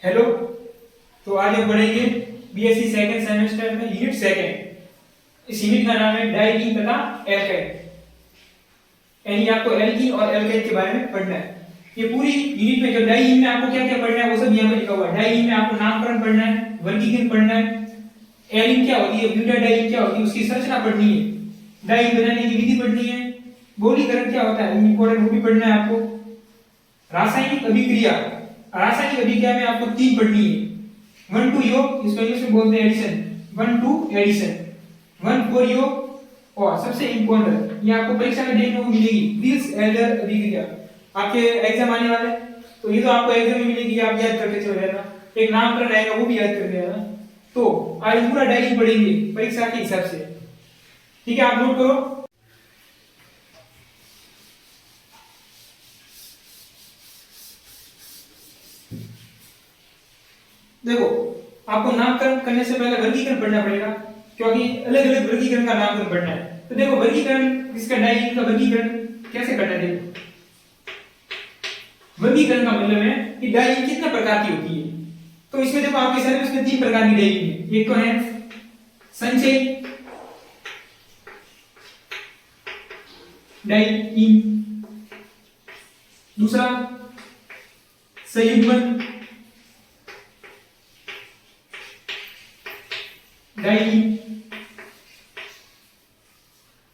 Hello. तो आज हम पढ़ेंगे बीएससी सेकंड सेमेस्टर में यूनिट सेकंड। इस यूनिट का नाम है डाइकीन तथा एल्काइन, यानी आपको एल्कीन और एल्काइन के बारे में पढ़ना है। ये पूरी यूनिट में जो डाइकीन में आपको क्या क्या पढ़ना है वो सब यहाँ पे लिखा हुआ है। डाइकीन में आपको नामकरण पढ़ना है, वर्गीकरण पढ़ना है, एलीन क्या होती है, ब्यूटाडाइन क्या होती है, उसकी संरचना पढ़नी है, डाइकीन बनाने की विधि पढ़नी है, बहुलीकरण क्या होता है इंपॉर्टेंट वो भी पढ़ना है आपको, रासायनिक अभिक्रिया, रासायनिक अभिक्रिया में आपको 3 पढ़नी है। 1 2 योग, इसको इंग्लिश में बोलते हैं एडिशन, 1 2 एडिशन, 1 4 योग, और सबसे इंपॉर्टेंट ये आपको परीक्षा में देखने को मिलेगी विल्स एल्डर अभिक्रिया। आपके एग्जाम आने वाले तो ये तो आपको एग्जाम में मिलेगी, आप याद करके चले जाना। एक नामकरण आएगा वो भी याद कर लेना। तो आज पूरा डायरी पढ़ेंगे परीक्षा के हिसाब से, ठीक है? आप नोट करो। देखो, आपको नामकरण करने से पहले वर्गीकरण पढ़ना पड़ेगा, क्योंकि अलग अलग वर्गीकरण का नामकरण पढ़ना है। तो देखो वर्गीकरण, इसका डायरी का वर्गीकरण कैसे करना है। देखो वर्गीकरण का मतलब है कि डायरी कितने प्रकार की होती है। तो इसमें देखो आपके सिलेबस में 3 प्रकार की डायरी है। एक तो है संचय डायरी, दूसरा संयुग्मन डायरी,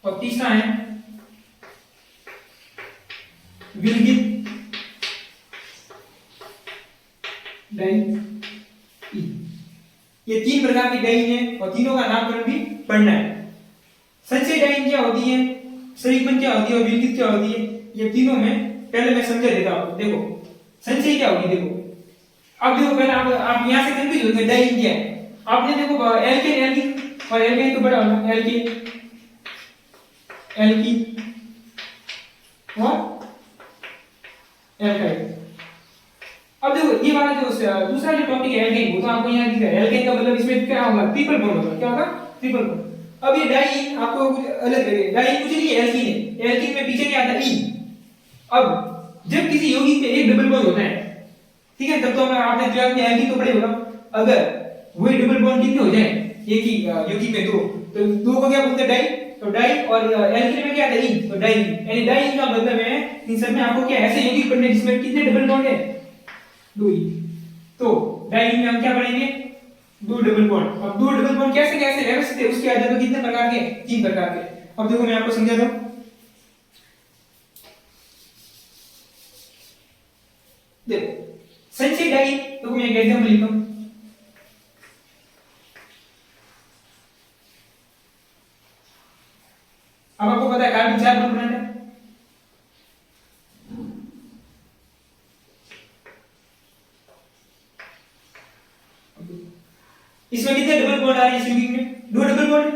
और तीसरा है विलगित डायरी। ये 3 प्रकार की डायरी है और तीनों का नामकरण भी पढ़ना है। संचय डायरी क्या होती है, संयुग्मन क्या होती है और विलगित क्या होती है, ये तीनों में पहले मैं समझा देता हूं। देखो संचय क्या होगी, देखो अब देखो पहले आप यहां से कंफ्यूज होंगे डायरी क्या है। आपने देखो एल्केन एल्कीन और एल्केन तो बड़ा होगा, एल्कीन एल्कीन और एल्काइन। अब देखो ये वाला जो दूसरा जो टॉपिक है एल्केन, वो तो आपको यहाँ दिख रहा है। एल्केन का मतलब इसमें क्या होगा, ट्रिपल बॉन्ड होगा। क्या होगा, ट्रिपल बॉन्ड। अब ये डाई आपको कुछ अलग लगेगा, डाई कुछ नहीं है, एल्कीन है। एल्कीन में पीछे क्या आता है, इन। अब जब किसी यौगिक में एक डबल बॉन्ड होता है, ठीक है, तब तो आपने 12th में एल्कीन तो पढ़े होगा। अगर वही डबल बॉन्ड कितने हो जाए एक ही यौगिक में, तो दो को क्या बोलते हैं, डाई। तो डाई और एल्कीन में क्या आता है, इन। तो डाई यानी डाई का मतलब है इन सब में आपको क्या ऐसे यौगिक पढ़ने जिसमें कितने डबल बॉन्ड है, 2 ही। तो डाई में हम क्या पढ़ेंगे, 2 डबल बॉन्ड। अब 2 डबल बॉन्ड कैसे कैसे व्यवस्थित है उसके आधार पर कितने प्रकार के, 3 प्रकार के। अब देखो मैं आपको समझाता हूं। देखो संचय डाई, तो मैं एक एग्जांपल लिखता हूं। अब आपको पता है कार्बन 4 बॉन्ड बनाना है। इसमें कितने डबल बॉन्ड आ रहे हैं इस यौगिक में, 2 डबल बॉन्ड।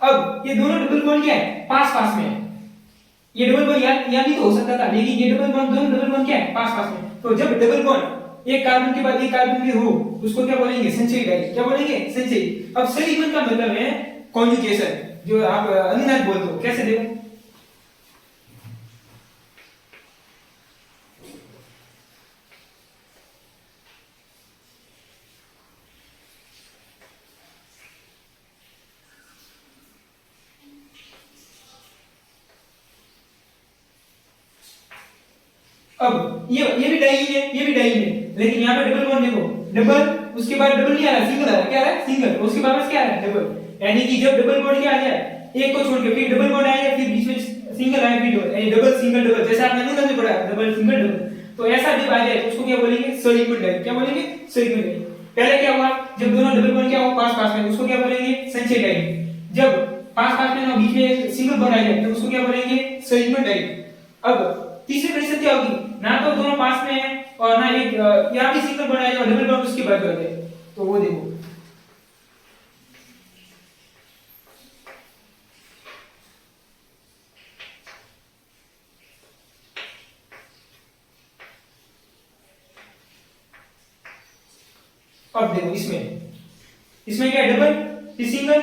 अब ये दोनों डबल बॉन्ड क्या है, पास पास में है। ये डबल बॉन्ड यहां भी तो हो सकता था, लेकिन ये डबल बॉन्ड, दोनों डबल बॉन्ड क्या है, पास पास में। तो जब डबल बॉन्ड एक कार्बन के बाद एक कार्बन में हो, उसको क्या बोलेंगे, संचयी डाई। क्या बोलेंगे, संचयी। अब संयुग्मन का मतलब है कॉन्जुगेशन, जो आप अनुनाद बोलते हो। कैसे देखो, अब ये भी डाई है, ये भी डाई है, लेकिन यहाँ पे डबल बॉन्ड देखो, डबल, उसके बाद डबल नहीं आ रहा, सिंगल आ रहा। क्या आ रहा है, सिंगल। उसके बाद क्या आ रहा है, डबल। यानी कि जब डबल बॉन्ड क्या आ जाए, एक को छोड़ के फिर डबल बॉन्ड आएगा, फिर बीच में सिंगल आएगा, फिर यानी डबल सिंगल डबल, जैसा आपने अनुनाद में पढ़ा डबल सिंगल डबल। तो ऐसा जब आ जाए तो उसको क्या बोलेंगे, संयुग्मन डाई। क्या बोलेंगे, संयुग्मन डाई। पहले क्या हुआ, जब दोनों डबल बॉन्ड क्या हो, पास पास में, उसको क्या बोलेंगे, संचय डाई। जब पास पास में ना बीच में सिंगल बॉन्ड आ जाए तो उसको क्या बोलेंगे, संयुग्मन डाई। अब तीसरी कंडीशन क्या होगी, ना तो दोनों पास में है और ना एक यहां भी सिंगल बॉन्ड आएगा और डबल बॉन्ड उसके बाद कर दे, तो वो देखो। अब देखो इसमें क्या है, डबल, फिर सिंगल,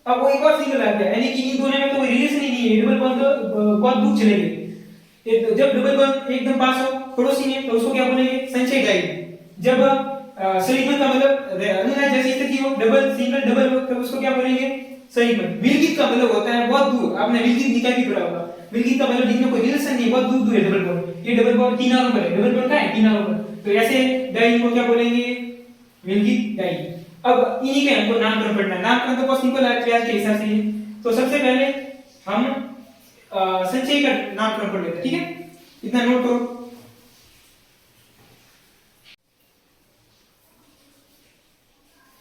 अब वो एक और सिंगल आ गया, यानी कि इन दोनों में तो कोई रिलेशन ही नहीं है। डबल बॉन्ड तो बहुत दूर चले गए। जब डबल बॉन्ड एकदम पास हो पड़ोसी में, तो उसको क्या बोलेंगे, संचय डाई। जब संयुग्मन का मतलब अनुनाद जैसी स्थिति हो, डबल सिंगल डबल हो, तब उसको क्या बोलेंगे? संयुग्मन। विलगित का मतलब होता है बहुत दूर, आपने विलगित निकाय भी पढ़ा होगा। विलगित का मतलब जिनमें कोई रिलेशन नहीं, बहुत दूर दूर है डबल बॉन्ड। ये डबल बॉन्ड किनारों पर है, डबल बॉन्ड का है किनारों पर, तो ऐसे डाई को क्या बोलेंगे? विलगित डाई। अब इन्हीं के हमको नामकरण पढ़ना है। नामकरण तो बहुत सिंपल है क्लास के हिसाब से। तो सबसे पहले हम संचयी का नामकरण पढ़ लेते हैं, ठीक है? इतना नोट करो।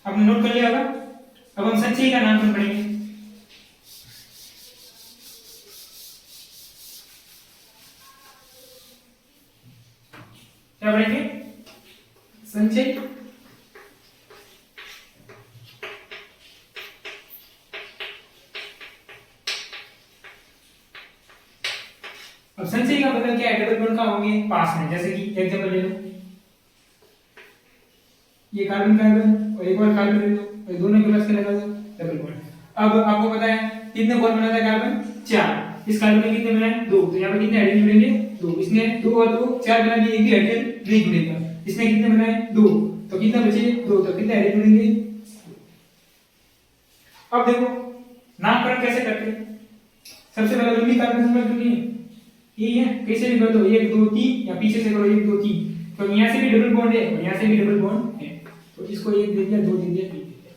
आपने नोट कर लिया होगा। अब हम संचयी का नामकरण पढ़ेंगे। क्या पढ़ेंगे? संचय। अब संचय का मतलब क्या है? डबल बॉन्ड का होंगे पास में, जैसे कि एग्जांपल ले लो, ये कार्बन कार्बन और एक और कार्बन ले लो, और दोनों के पास क्या लगा दो? Double bond. अब आपको पता है कितने बॉन्ड बनाता है कार्बन? 4। इस कार्बन में कितने बनाए? 2। तो यहाँ पे कितने हाइड्रोजन जुड़ेंगे? 2। इसने 2 और 2 4 बना दिए, एक भी हाइड्रोजन नहीं जुड़ेगा। इसने कितने बनाए? 2। तो कितना बचे? 2। तो कितने हाइड्रोजन जुड़ेंगे? अब देखो नामकरण कैसे करते हैं। सबसे पहले लंबी कार्बन संख्या जुड़नी है, ये है, कैसे भी कर दो, 1 2 3, या पीछे से करो 1 2 3। तो यहाँ से भी डबल बॉन्ड है और यहाँ से भी डबल बॉन्ड है, तो इसको 1 दे दिया, 2 दे दिया, 3 दे दिया।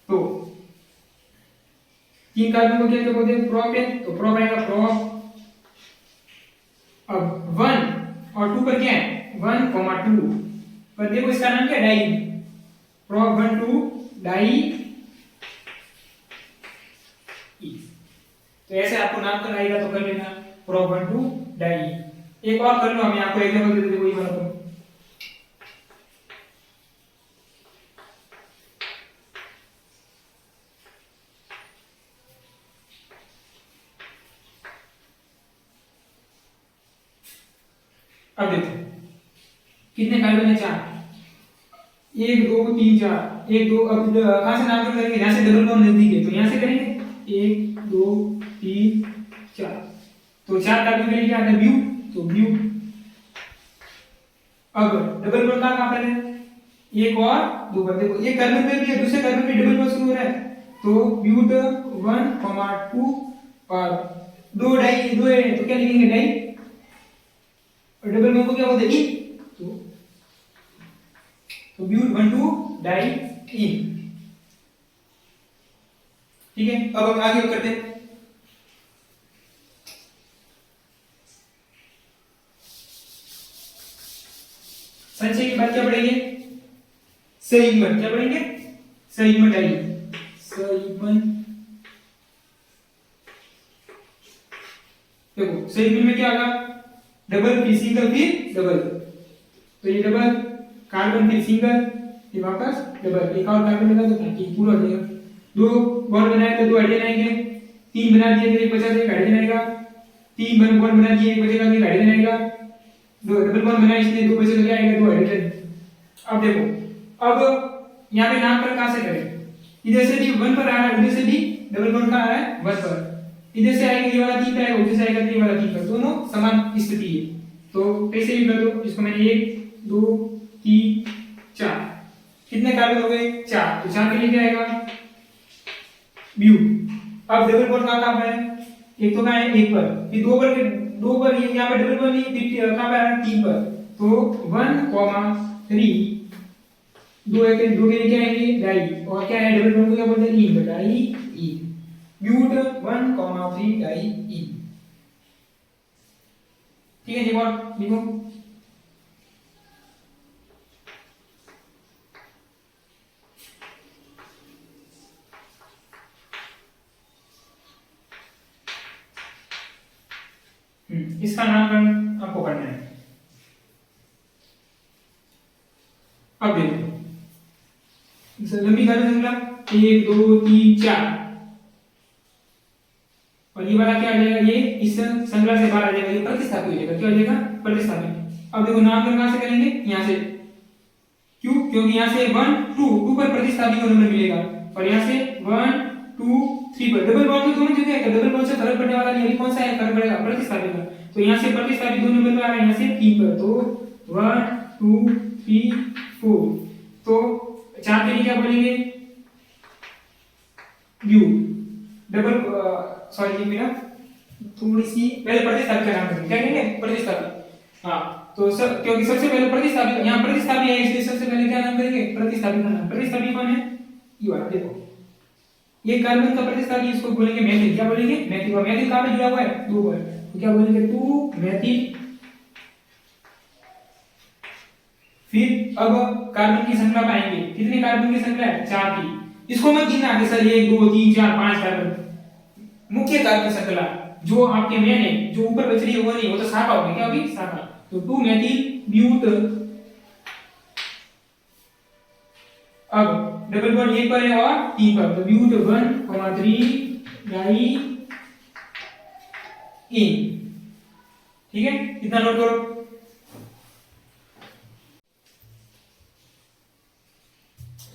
तो 3 कार्बन को क्या बोलते हैं? प्रोपेन। तो प्रोप आएगा प्रोप। अब 1 और 2 पर क्या है? 1, 2 पर देखो इसका नाम क्या है? डाई। Prop 1 2 di. तो ऐसे आपको नामकरण आएगा तो कर लेना, प्रोप 1 2 डाई। एक और कर लो, हम आपको एग्जांपल दे देते वही वाला। तो अब देखो कितने कार्बन है? 4। 1 2 3 4 1 2। अब कहां से नामकरण करेंगे? यहां से डबल बॉन्ड नजदीक है तो यहां से करेंगे 1 2 3 4। तो 4 कार्बन के लिए क्या आता है? ब्यूट। तो ब्यूट। अब डबल बॉन्ड कहां पर है? 1 और 2 पर। देखो एक कार्बन पे भी है, दूसरे कार्बन पे डबल बॉन्ड शुरू हो रहा है, तो ब्यूट 1 2 और 2 डाई 2 है तो क्या लिखेंगे? डाई। और डबल बॉन्ड को क्या बोलते हैं? तो ब्यूट 1 2 डाई इन। ठीक है, अब हम आगे करते हैं। संचय के बाद क्या पढ़ेंगे? संयुग्मन। क्या पढ़ेंगे? संयुग्मन डाई। संयुग्मन। देखो संयुग्मन में क्या होगा? डबल फिर सिंगल फिर डबल। तो ये डबल कार्बन फिर सिंगल फिर वापस डबल, एक और कार्बन लगा दो ताकि पूरा हो जाएगा। 2 बॉन्ड बनाए तो 2 हाइड्रोजन आएंगे, 3 बना दिए तो एक बचा, एक हाइड्रोजन आएगा। 3 बॉन्ड बना दिए, एक बचेगा, एक हाइड्रोजन आएगा। 2 डबल बॉन्ड बनाए इसलिए 2 बचेगा, क्या आएगा? 2 हाइड्रोजन। अब देखो, अब यहाँ पे नामकरण कहां से करें? इधर से भी 1 पर आ रहा है, उधर से भी डबल बॉन्ड कहां आ रहा है? 1 पर। इधर से आएगा ये वाला 3 पे आएगा, उधर से आएगा ये वाला 3 पर, दोनों समान स्थिति है। तो कैसे भी कर दो, इसको मैंने 1 2 3 4। कितने कार्बन हो गए? 4। तो 4 के लिए क्या आएगा? ब्यूट। अब डबल बॉन्ड कहां पर है? एक तो कहां है? 1 पर, फिर 2 पर ये यहां पे डबल बॉन्ड नहीं, फिर कहां पर आ रहा है? 3 पर। तो 1 3 2 है, 2 के लिए क्या आएंगे? डाई। और क्या है? डबल बॉन्ड को क्या बोलते हैं? Ene. Di ene. But 1 3 di ene. ठीक है, एक और लिखो। इसका नामकरण आपको करना है। अब देखो लंबी कार्बन श्रृंखला 1 2 3 4, और ये वाला क्या आ जाएगा? ये इस श्रृंखला से बाहर आ जाएगा, ये प्रतिस्थापित हो जाएगा। क्या हो जाएगा? प्रतिस्थापित। अब देखो नामकरण कहां से करेंगे? यहां से। क्यों? क्योंकि यहां से 1 2 पर प्रतिस्थापित को नंबर मिलेगा, और यहां से 1 2 3 पर। डबल बॉन्ड तो दोनों जगह है, डबल बॉन्ड से फर्क पड़ने वाला नहीं है। कौन सा है फर्क पड़ेगा? प्रतिस्थापित का। तो यहां से प्रतिस्थापित 2 नंबर पे आ रहा है, यहां से 3 पर। तो 1 2 3 4। तो 4 के लिए क्या बोलेंगे, ब्यू डबल, सॉरी ये मेरा थोड़ी सी पहले प्रतिस्थापित का नाम करेंगे, क्या कहेंगे, प्रतिस्थापित। हाँ, तो सब क्योंकि सबसे पहले प्रतिस्थापित, यहाँ प्रतिस्थापित है इसलिए सबसे पहले क्या नाम करेंगे, प्रतिस्थापित का नाम। प्रतिस्थापित कौन है, ये वाला देखो, ये कार्बन का प्रतिस्थापित, इसको बोलेंगे मेथिल। क्या बोलेंगे, मेथिल। और मेथिल कहाँ पे जुड़ा हुआ है, 2 पर, तो क्या बोलेंगे 2 मेथिल। फिर अब कार्बन की संख्या पाएंगे, कितने कार्बन की संख्या है, 4 की। इसको मत गिनना कि सर 1 2 3 4 5 कार्बन, मुख्य कार्बन श्रृंखला जो आपके मेन है, जो ऊपर बच रही है वो नहीं, वो तो शाखा होगी, क्या होगी, शाखा। तो 2 मेथिल ब्यूट। अब डबल बॉन्ड 1 पर है और 3 पर, तो ब्यूट 1 3 डाई इन। ठीक है, इतना नोट करो।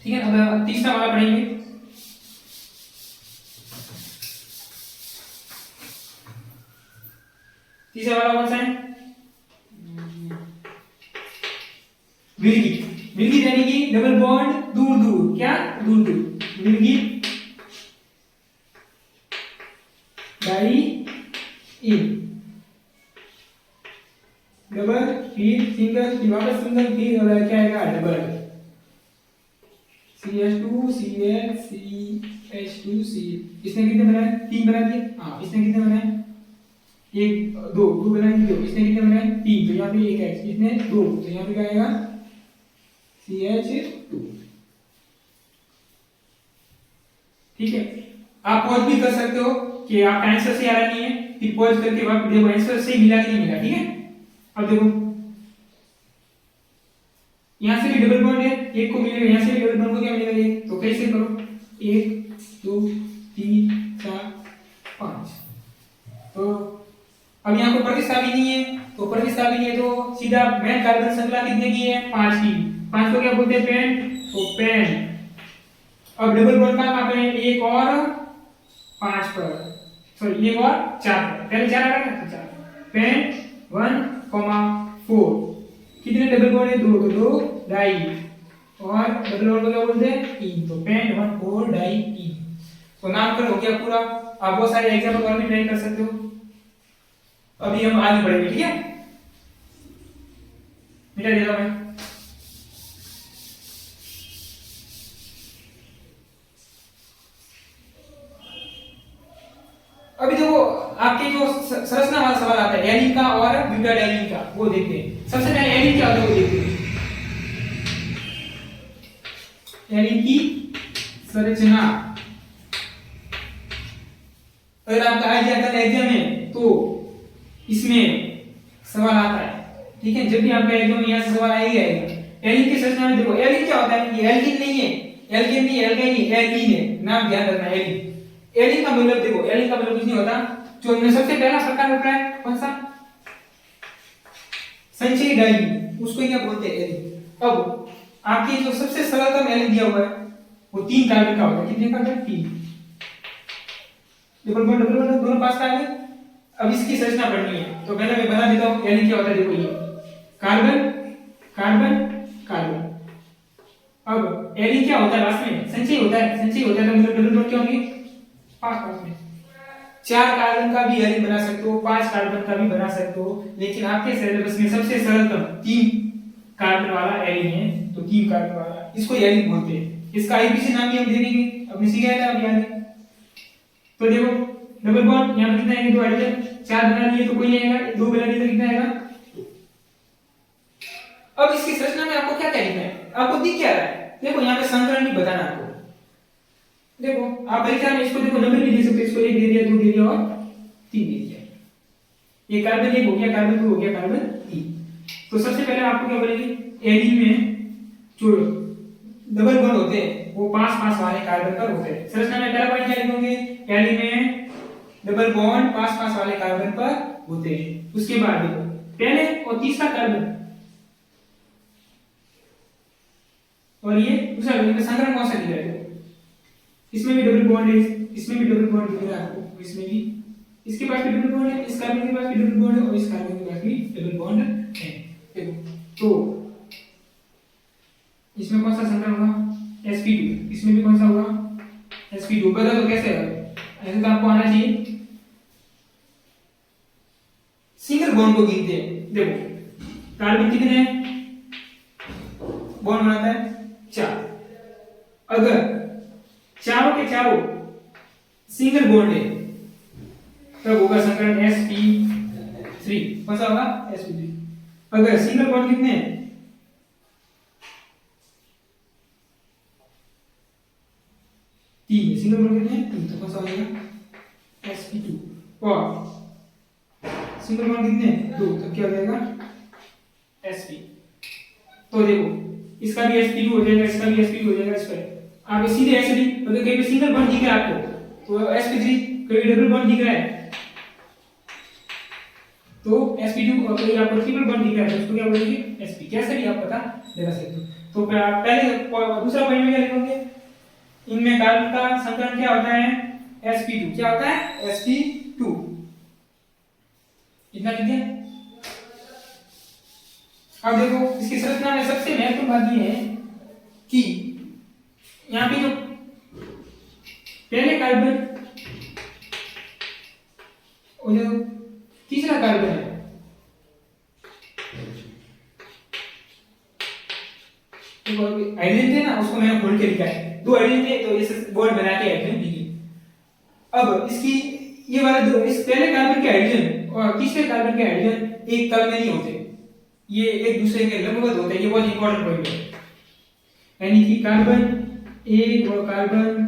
ठीक है, अब तीसरा वाला पढ़ेंगे। तीसरा वाला कौन सा है, विलगिट। विलगिट यानी कि डबल बॉन्ड दूर दूर, क्या, दूर दूर। विलगिट डाई इन, डबल, फिर सिंगल, फिर वापस सिंगल, फिर क्या आएगा, double. CH2 CH CH2 C। इसने कितने बनाए, 3 बना दिए। हाँ, इसने कितने बनाए, 1 2 2 बनाए, 2। इसने कितने बनाए, 3, तो यहाँ पे 1 है, इसने 2, तो यहाँ पे क्या आएगा, CH2। ठीक है, आप पॉज भी कर सकते हो कि आपका आंसर सही आ रहा नहीं है, फिर पॉज करके वापस देखो आंसर सही मिला कि नहीं मिला। ठीक है, अब देखो यहाँ से भी डबल बॉन्ड है, एक को मिलेगा, यहाँ से भी डबल बॉन्ड को क्या मिलेगा, एक। तो कैसे करो, 1 2 3 4 5। तो अब यहाँ को प्रतिस्थापित नहीं है, तो प्रतिस्थापित है तो सीधा मेन कार्बन श्रृंखला कितने की है, 5 की। 5 को क्या बोलते हैं, पेन, तो पेन। अब डबल बॉन्ड कहाँ पे है, 1 और 5 पर, सॉरी 1 और 4 पर, पहले 4 आ रहा था, 4 पेन 1 4। कितने डबल बॉन्ड है, 2, तो 2 डाई, और डबल बॉन्ड को क्या बोलते हैं, इन। तो पेन 1 4 डाई इन। तो नामकरण हो गया पूरा। आप बहुत सारे एग्जाम्पल और भी ट्राई कर सकते हो। अभी हम आगे बढ़ेंगे, ठीक है, मिटा देता हूं मैं। अभी देखो आपके जो संरचना वाला सवाल आता है एलिन का और ब्यूटाडाइनिन का, वो देखते हैं। सबसे पहले एलिन क्या होता है वो देखते हैं। एलिन की संरचना, अगर आपका आइडिया कल एग्जाम में तो इसमें सवाल आता है। ठीक है, जब भी आपका एग्जाम में यहाँ से सवाल आएगा एलिन की संरचना में देखो एलिन क्या होता है, ये एल्किन नहीं है, एल्किन नहीं, एल्काइन नहीं, एलिन है, नाम ध्यान रखना। एलिन, एलिन का मतलब देखो, एलिन का मतलब कुछ नहीं होता, जो हमने सबसे पहला प्रकार होता है कौन सा, संचयी डाइईन, उसको क्या बोलते हैं, एलिन। अब आपके जो सबसे सरलतम एलिन दिया हुआ है वो 3 कार्बन का होता है। कितने का है, 3। डबल बॉन्ड दोनों पास का है। अब इसकी संरचना पढ़नी है तो पहले मैं बता देता हूं एलिन क्या होता है। देखो ये कार्बन कार्बन कार्बन। अब एलिन क्या होता है, लास्ट में संचयी होता है, संचयी होता है तो मतलब डबल बॉन्ड क्या होंगे, 5 में। 4 कार्बन का भी एलिन बना सकते हो, 5 कार्बन का भी बना सकते हो, लेकिन आपके सिलेबस में सबसे सरलतम 3 कार्बन वाला एलिन है, तो 3 कार्बन वाला इसको एलिन बोलते हैं। इसका आईपीसी नाम भी हम देखेंगे, अपने सीखा था अभी आगे। तो देखो डबल बॉन्ड यहां पर कितना आएगा, 2 हाइड्रोजन, 4 बना लिए तो कोई नहीं आएगा, 2 बना लिए तो कितना आएगा। अब इसकी संरचना में आपको क्या क्या लिखना है, आपको दिख क्या रहा है, देखो यहां पे संकलन नहीं बताना आपको। देखो आप परीक्षा में इसको देखो नंबर भी दे सकते हो, इसको 1 दे दिया, 2 दे दिया और 3 दे दिया। ये कार्बन 1 हो गया, कार्बन 2 हो गया, कार्बन 3। तो सबसे पहले आपको क्या बोलेंगे, एलिन में जो डबल बॉन्ड होते हैं वो 5-5 वाले कार्बन पर होते हैं। संरचना में पहला पॉइंट क्या लिखोगे, एलिन में डबल बॉन्ड 5-5 वाले कार्बन पर होते हैं। उसके बाद देखो पहले और तीसरा कार्बन और ये दूसरा, इनमें संकलन कौन सा दिख रहा है, इसमें भी डबल बॉन्ड है, इसमें भी डबल बॉन्ड दिख रहा है आपको, इसमें भी, इसके पास भी डबल बॉन्ड है, इस कार्बन के पास भी डबल बॉन्ड है और इस कार्बन के पास भी डबल बॉन्ड है। देखो तो इसमें कौन सा संकरण होगा sp2, इसमें भी कौन सा होगा sp2। पता तो कैसे होगा, ऐसे तो आपको आना चाहिए। सिंगल बॉन्ड को गिनते हैं, देखो कार्बन कितने हैं, बॉन्ड बनाता है 4, अगर चारों के चारों सिंगल बॉन्ड है तब होगा संकरण sp3, कौन सा होगा sp3। अगर सिंगल बॉन्ड कितने हैं, 3, सिंगल बॉन्ड कितने हैं 3, तो कौन सा हो जाएगा sp2। और सिंगल बॉन्ड कितने हैं 2, तो क्या हो जाएगा sp। तो देखो इसका भी sp2 हो जाएगा, इसका भी sp2 हो जाएगा। इस पर आप सीधे ऐसे भी अगर कहीं पे सिंगल बॉन्ड दिख रहा है आपको तो sp3, कहीं डबल बॉन्ड दिख रहा है तो sp2, और कहीं आपको ट्रिपल बॉन्ड दिख रहा है तो उसको क्या बोलेंगे sp। कैसे भी आप पता लगा सकते हो। तो पहले दूसरा पॉइंट में क्या लिखोगे, इनमें कार्बन का संकरण क्या होता है sp2, क्या होता है sp2, इतना लिख दिया। अब देखो इसकी संरचना में सबसे महत्वपूर्ण बात ये है कि यहाँ पे जो पहले कार्बन और जो तीसरा कार्बन है, देखो हाइड्रोजन थे ना, उसको मैंने खोल के लिखा है, 2 हाइड्रोजन थे तो ये बॉन्ड बना के हाइड्रोजन लिखी। अब इसकी ये वाले दो, इस पहले कार्बन के हाइड्रोजन और तीसरे कार्बन के हाइड्रोजन एक तल में नहीं होते, ये एक दूसरे के लंबवत होते हैं। ये बहुत इंपॉर्टेंट पॉइंट है, यानी कि कार्बन 1 और कार्बन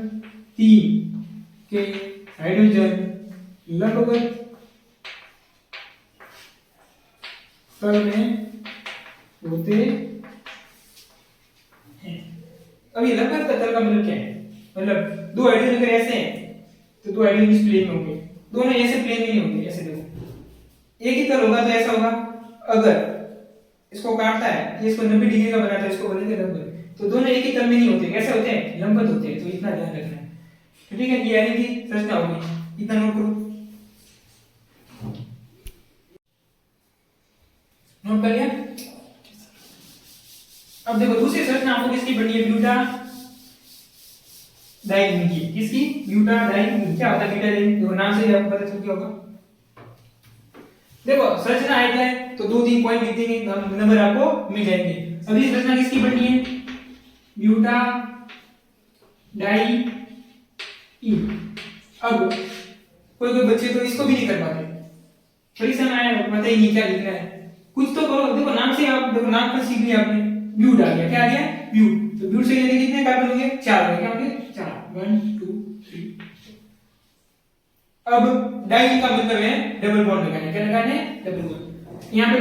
3 के हाइड्रोजन लंबवत तल में होते हैं। अब ये लंबवत तल का मतलब क्या है, मतलब 2 हाइड्रोजन अगर ऐसे हैं तो 2 हाइड्रोजन इस प्लेन में होंगे, दोनों ऐसे प्लेन में नहीं होंगे। ऐसे देखो एक ही तल होगा तो ऐसा होगा, अगर इसको काटता है, ये इसको 90 डिग्री का बनाता है, इसको बोलेंगे लंबवत, तो दोनों एक ही तल में नहीं होते, कैसे होते हैं लंबवत होते हैं। तो इतना ध्यान रखना है, ठीक है। ये यानी कि संरचना होगी, इतना नोट करो, नोट कर लिया। अब देखो दूसरी संरचना आपको किसकी बननी है, ब्यूटा डाइमीन की। किसकी, ब्यूटा डाइमीन। क्या होता है ब्यूटा डाइमीन, देखो नाम से ही आपको पता चल गया होगा। देखो संरचना है क्या है, तो 2-3 पॉइंट लिख देंगे, नंबर आपको मिल जाएंगे। अभी संरचना किसकी बननी है, ब्यूटा डाइमीन। अब कोई कोई बच्चे तो इसको भी नहीं कर पाते, परीक्षा में आया पता ही नहीं क्या लिखना है, कुछ तो करो। देखो नाम से आप देखो, नाम पर सीख लिया आपने, ब्यूट आ गया, क्या आ गया ब्यूट। तो ब्यूट से यानी कितने कार्बन होंगे 4 होंगे, क्या होंगे 4, 1 2 3। अब डाई का मतलब है डबल बॉन्ड लगाने, क्या लगाने डबल बॉन्ड। यहाँ पे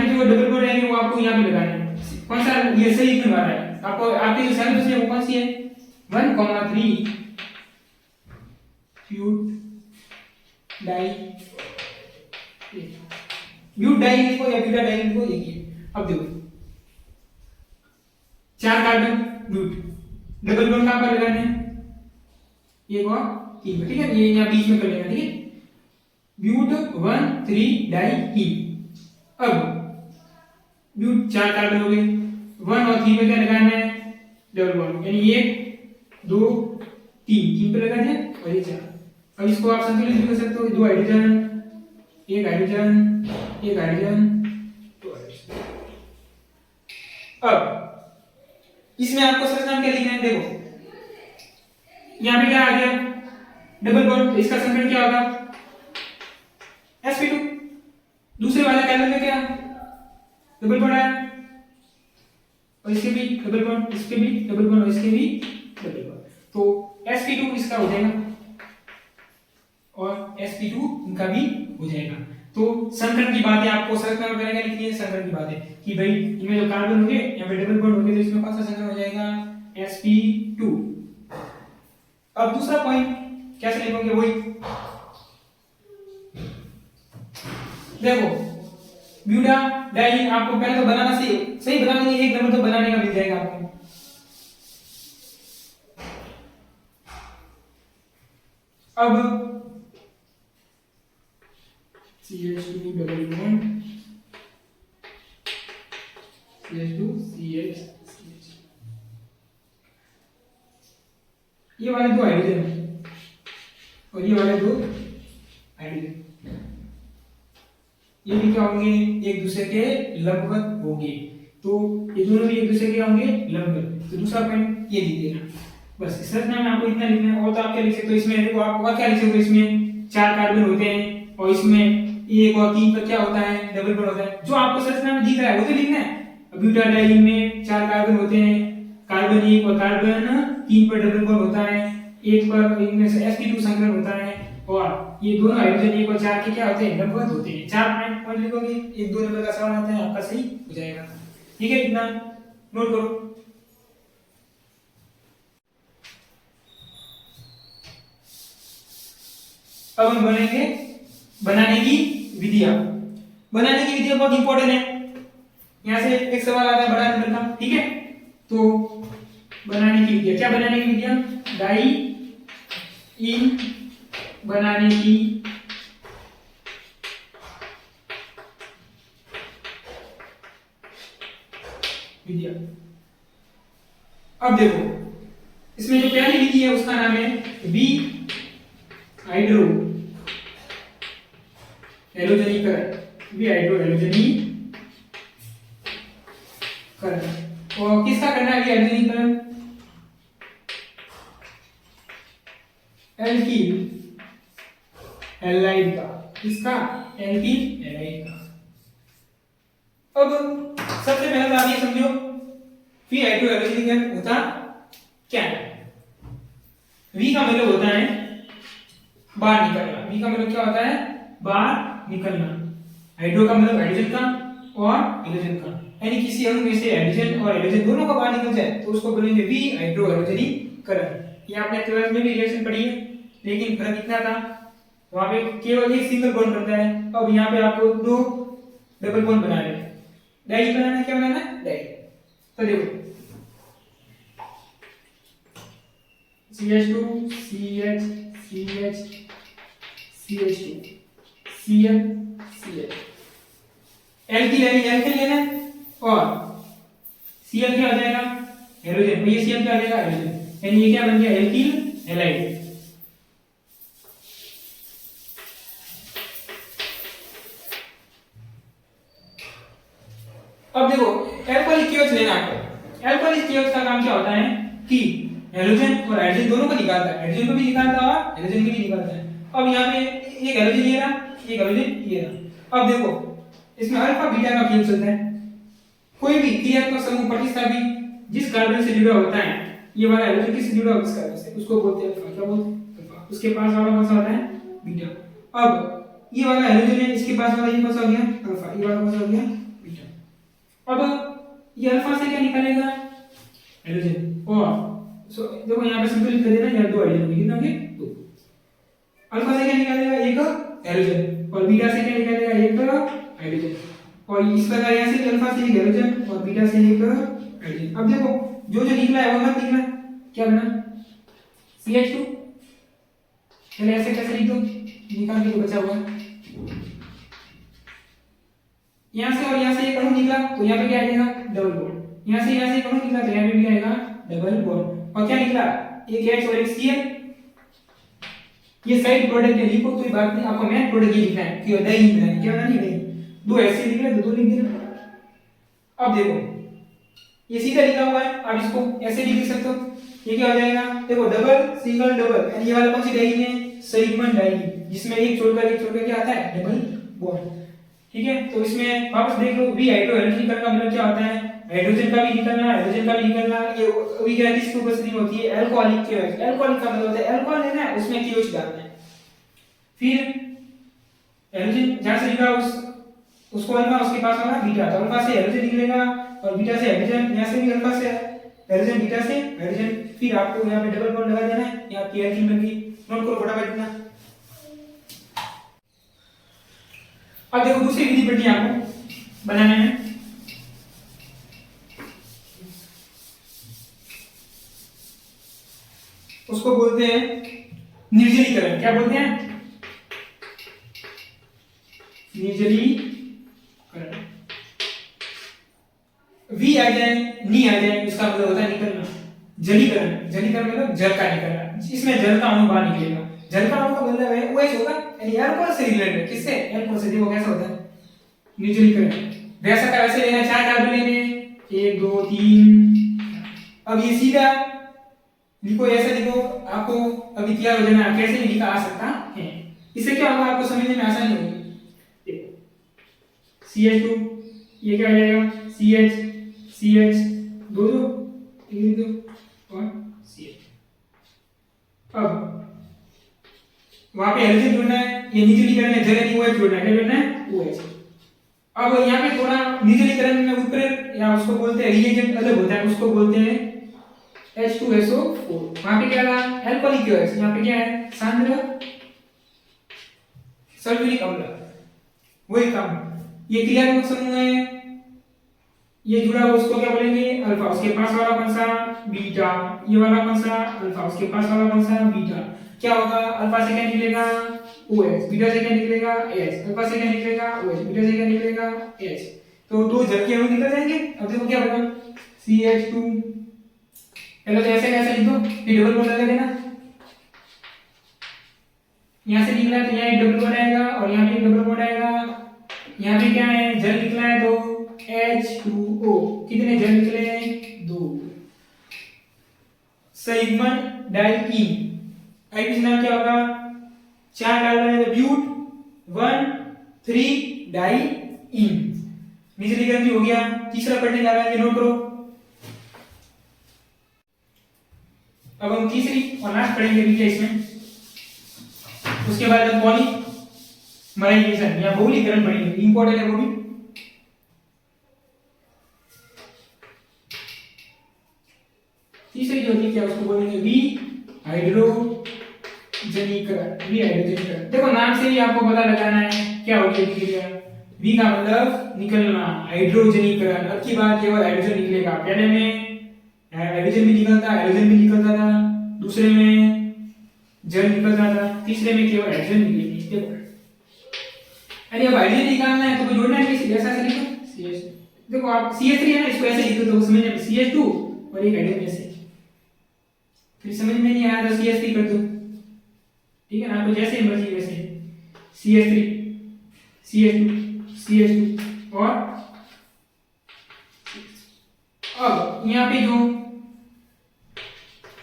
जो डबल बॉन्ड रहेंगे वो आपको यहाँ पे लगाने हैं। कौन सा, ये सही क्यों आ रहा है आपको, आपकी जो सिलेबस है वो कौन सी है 1,3 ब्यूट डाई, ब्यूट डाई लिखो या ब्यूटा डाई लिखो, देखिए। अब देखो 4 कार्बन ब्यूट, डबल बॉन्ड कहां पर लगाने हैं, एक और 3 में, ठीक है। ये यहां बीच में कर लेना, ठीक है। Buta 1,3 di. अब ब्यूट 4 कार्बन हो गए, 1 और 3 में क्या लगाना है डबल बॉन्ड, यानी 1 2 3 पे लगा दिया और ये 4। अब इसको आप संतुलित भी कर सकते हो, 2 हाइड्रोजन, एक हाइड्रोजन, एक हाइड्रोजन, 2 हाइड्रोजन। अब इसमें आपको संरचना क्या लिखना है, देखो यहां पे क्या आ गया डबल बॉन्ड, इसका संकरण क्या होगा sp2। दूसरे वाले कार्बन में क्या डबल बॉन्ड आया, और इसके भी डबल बॉन्ड, इसके भी डबल बॉन्ड, और इसके भी डबल बॉन्ड, तो sp2 इसका हो जाएगा और sp2 इनका भी हो जाएगा। तो संकरण की बातें आपको संरचना में पहले लिखनी है, संकरण की बातें कि भाई इनमें जो कार्बन होंगे यहाँ पे डबल बॉन्ड होंगे, तो इसमें कौन सा संकरण हो जाएगा sp2। अब दूसरा पॉइंट कैसे लिखोगे, वही देखो ब्यूटा डाई, आपको पहले तो बनाना सही बनाना है, एक नंबर तो बनाने का मिल जाएगा आपको। अब CH2 double bond CH2 CH ये वाले दो हाइड्रोजन और ये वाले दो हाइड्रोजन, ये भी क्या होंगे, एक दूसरे के लंबवत होंगे। तो ये दोनों भी एक दूसरे के होंगे लंबवत। तो दूसरा पॉइंट ये लिख देना। बस इस संरचना में आपको इतना लिखना है। और तो आप क्या लिख सकते हो इसमें, देखो आप और क्या लिख सकते हो, इसमें 4 कार्बन होते हैं और इसमें 1 और 3 पर क्या होता है, डबल बॉन्ड होता है। जो आपको संरचना में दिख रहा है वो तो लिखना है। ब्यूटाडाइन में 4 कार्बन होते हैं, कार्बन 1 और कार्बन 3 पर डबल बॉन्ड होता है, एक पर इनमें से sp2 संकरण होता है, और ये दोनों हाइड्रोजन 1 और 4 के क्या होते हैं, लंबवत होते हैं। 4 पॉइंट लिखोगे, 1-2 नंबर का सवाल आता है आपका सही हो जाएगा। ठीक है, इतना नोट करो। अब हम बनेंगे बनाने की विधियां। बनाने की विधियां बहुत इंपॉर्टेंट है। यहां से एक सवाल आता है बड़ा नंबर का, ठीक है। तो बनाने की विधियां, क्या बनाने की विधियां, डाई इन बनाने की विधियां। अब देखो इसमें जो पहली विधि है उसका नाम है बी हाइड्रो हैलोजनीकरण। बी हाइड्रो हैलोजनीकरण। और किसका करना है बी हैलोजनीकरण, एल्कील हैलाइड का। किसका, एल्कील हैलाइड का। अब सबसे पहले तो आप ये समझो बी हाइड्रो हैलोजनीकरण होता क्या है। वी का मतलब होता है बाहर निकलना। वी का मतलब क्या होता है, बाहर निकलना। हाइड्रो का मतलब हाइड्रोजन का और हैलोजन का, यानी किसी अणु में से हाइड्रोजन और हैलोजन दोनों का बाहर निकल जाए तो उसको बोलेंगे वी हाइड्रो हैलोजनीकरण। ये आपने 12th में भी रिएक्शन पढ़ी है, लेकिन फर्क इतना था वहां पे केवल एक सिंगल बॉन्ड बनता है। अब यहाँ पे आपको 2 डबल बॉन्ड बनाने हैं। डाई बनाना है, क्या बनाना है, डाई। तो देखो CH2 CH CH CH2 Cl Cl alkyl alkyl लेना है और Cl क्या आ जाएगा, हैलोजन। ये Cl क्या आ जाएगा, हैलोजन। यानी ये क्या बन गया, एल्किल हैलाइड। अब देखो एल्कोहलिक KOH लेना है। एल्कोहलिक KOH का काम क्या होता है कि हैलोजन और हाइड्रोजन दोनों को निकालता है, हाइड्रोजन को भी निकालता है और हैलोजन को भी निकालता है। अब यहाँ पे एक हैलोजन ये रहा, एक हैलोजन ये रहा। अब देखो इसमें अल्फा बीटा का खेल चलता है। कोई भी क्रियात्मक समूह प्रतिस्थापी जिस कार्बन से जुड़ा होता है, ये वाला हैलोजन किससे जुड़ा होता है, इस कार्बन से, उसको बोलते हैं अल्फा। क्या बोलते हैं, अल्फा। उसके पास वाला कौन सा होता है, बीटा। अब ये वाला हैलोजन है, इसके पास वाला ये कौन सा हो गया, अल्फा। ये वाला कौन सा हो गया, बीटा। अब ये अल्फा से क्या निकलेगा, हैलोजन। और देखो यहाँ पे संतुलित कर देना, यहाँ 2 हाइड्रोजन कितने होंगे, 2। अल्फा से क्या निकलेगा, एक हैलोजन, और बीटा से क्या निकलेगा, एक हाइड्रोजन। और इस प्रकार यहाँ से अल्फा से एक हैलोजन और बीटा से एक हाइड्रोजन। अब देखो जो जो निकला है वो मत निकला, क्या बना, CH2। चलो ऐसे कैसे लिख दो, निकाल के तो बचा हुआ है। यहाँ से और यहाँ से एक अणु निकला तो यहाँ पे क्या आएगा, डबल बॉन्ड। यहाँ से एक अणु निकला तो यहाँ पे भी आएगा डबल बॉन्ड। और क्या निकला, एक H और एक Cl। ये साइड प्रोडक्ट है, लिखो कोई बात नहीं, आपको मेन प्रोडक्ट ये लिखना है कि दही नहीं बनानी, क्या बनानी, दही। 2 ऐसे निकले तो 2 लिख देना। अब देखो ये सीधा लिखा हुआ है, आप इसको ऐसे भी लिख सकते हो। ये क्या हो जाएगा, देखो डबल सिंगल डबल, यानी ये वाला कौन सी डाई है, सिग्मन डाई, जिसमें एक छोड़कर क्या आता है, डबल बॉन्ड। ठीक है, तो इसमें वापस देख लो, वी हाइड्रो हैलोजनीकरण का मतलब क्या होता है, हाइड्रोजन का भी निकलना, हाइड्रोजन का भी निकलना। ये वी क्या किसकी उपस्थिति में होती है, अल्कोहलिक KOH। अल्कोहलिक का मतलब होता है अल्कोहल लेना है, उसमें KOH डालना है। फिर हाइड्रोजन जहां से जुड़ा उसको अल्फा, उसके पास वाला बीटा। तो अल्फा से हाइड्रोजन निकलेगा और बीटा से हाइड्रोजन, यहां से भी अल्फा से हाइड्रोजन, बीटा से हाइड्रोजन। फिर आपको यहां पे डबल बॉन्ड लगा देना है, यहां की एल्कीन बन गई। नोट करो फटाफट इतना। अब देखो दूसरी विधि पढ़नी है आपको बनाने में। उसको बोलते हैं निर्जलीकरण। क्या बोलते हैं, निर्जलीकरण। वी आ जाए नी आ जाए उसका मतलब होता है निकलना। जलीकरण, जलीकरण मतलब जल का निकलना, इसमें जल का अणु बाहर निकलेगा। जल का अणु का मतलब है OH होगा, यानी अल्कोहल से रिलेटेड है। किससे? अल्कोहल से। देखो कैसा होता है निर्जलीकरण। वैसा का वैसे लेना, 4 कार्बन लेने, 1 2 3। अब ये सीधा लिखो, ऐसा लिखो, आपको अभी क्या हो जाना, कैसे भी लिखा आ सकता है। इससे क्या होगा, आपको समझने में आसानी होगी। देखो CH2, ये क्या हो जाएगा CH, CH दो दो, ठीक है, और CH। अब वहां पे हाइड्रोजन जोड़ना है, ये निर्जलीकरण में जल नहीं OH जोड़ना है, क्या जोड़ना है OH। अब यहाँ पे थोड़ा निर्जलीकरण में ऊपर या उसको बोलते हैं रिएजेंट अलग होता है, उसको बोलते हैं H2SO4। वहां पे क्या रहा अल्कोहलिक OH, यहाँ पे क्या है सांद्र सल्फ्यूरिक अम्ल। वही काम, ये क्रियात्मक समूह है, ये जुड़ा हुआ उसको क्या बोलेंगे अल्फा, उसके पास वाला कौन सा बीटा, ये वाला कौन सा अल्फा, उसके पास वाला कौन सा बीटा। क्या होगा, अल्फा से क्या निकलेगा OH, बीटा से क्या निकलेगा H, अल्फा से क्या निकलेगा OH, बीटा से क्या निकलेगा H। तो दो जल के अणु निकल जाएंगे। अब देखो क्या बना CH2, पहले तो ऐसे कैसे लिख दो, ये डबल बॉन्ड लगा देना, यहां से निकला तो यहाँ एक डबल बॉन्ड आएगा और यहाँ पे एक डबल बॉन्ड आएगा। यहाँ पे क्या है जल निकला है तो H2O, कितने जल निकले हैं 2। संयुग्मन डाइईन, आईपीसी नाम क्या होगा, 4 कार्बन है तो ब्यूट 1 3 डाइईन। निर्जलीकरण भी हो गया। तीसरा पढ़ने जा रहा है, ये नोट करो। अब हम तीसरी और लास्ट पढ़ेंगे बीटा इसमें, उसके बाद हम पॉलीमराइजेशन या बहुलीकरण पढ़ेंगे, इंपॉर्टेंट है वो भी। तीसरी जो होती है उसको बोलेंगे विहाइड्रोजनीकरण। विहाइड्रोजनीकरण, देखो नाम से ही आपको पता लगाना है क्या होगी क्रिया। वी का मतलब निकलना, हाइड्रोजनीकरण। अब की बात केवल हाइड्रोजन निकलेगा, पहले में हाइड्रोजन भी निकलता, हाइड्रोजन भी निकलता था, दूसरे में जल निकलता था, तीसरे में केवल हाइड्रोजन निकलेगी। देखो यानी अब हाइड्रोजन निकालना है तो जोड़ना है किसी, ऐसा से लिखो CH। देखो आप CH3 है ना, इसको ऐसे लिख दो तो समझ में, CH2 और एक हाइड्रोजन ऐसे। फिर समझ में नहीं आया तो CH3 कर दो, ठीक है ना, आपको जैसे मर्जी वैसे। CH3 CH2 CH2 और अब यहाँ पे जो